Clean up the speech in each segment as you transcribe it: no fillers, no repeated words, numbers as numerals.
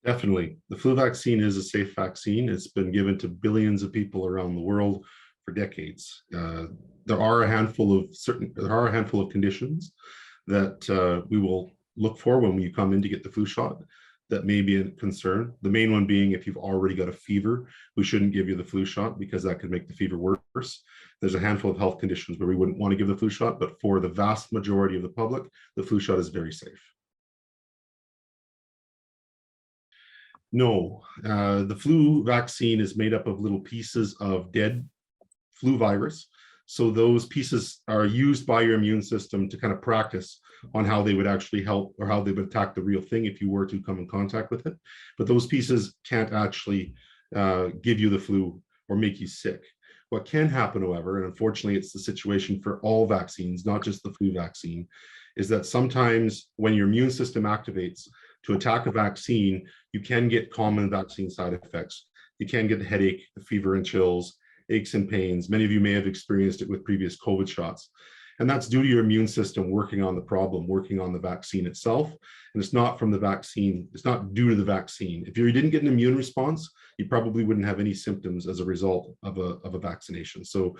Definitely. The flu vaccine is a safe vaccine. It's been given to billions of people around the world for decades. There are a handful of conditions that we will look for when you come in to get the flu shot that may be a concern. The main one being if you've already got a fever, we shouldn't give you the flu shot because that could make the fever worse. There's a handful of health conditions where we wouldn't want to give the flu shot, but for the vast majority of the public, the flu shot is very safe. No, the flu vaccine is made up of little pieces of dead flu virus. So those pieces are used by your immune system to kind of practice on how they would actually help or how they would attack the real thing if you were to come in contact with it. But those pieces can't actually give you the flu or make you sick. What can happen, however, and unfortunately it's the situation for all vaccines, not just the flu vaccine, is that sometimes when your immune system activates to attack a vaccine, you can get common vaccine side effects. You can get the headache, the fever and chills, aches and pains. Many of you may have experienced it with previous COVID shots. And that's due to your immune system working on the problem, working on the vaccine itself. And it's not from the vaccine, it's not due to the vaccine. If you didn't get an immune response, you probably wouldn't have any symptoms as a result of a vaccination. So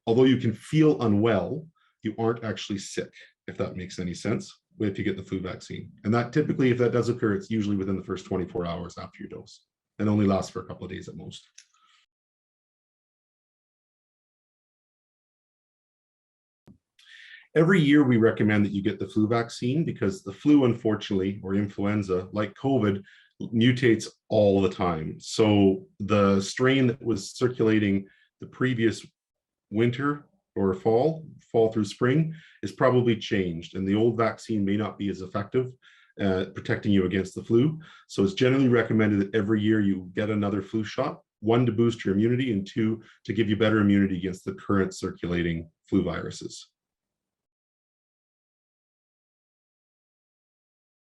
although you can feel unwell, you aren't actually sick, if that makes any sense, if you get the flu vaccine. And that typically, if that does occur, it's usually within the first 24 hours after your dose and only lasts for a couple of days at most. Every year we recommend that you get the flu vaccine because the flu, unfortunately, or influenza, like COVID, mutates all the time. So the strain that was circulating the previous winter or fall through spring is probably changed, and the old vaccine may not be as effective protecting you against the flu. So it's generally recommended that every year you get another flu shot, one to boost your immunity and two to give you better immunity against the current circulating flu viruses.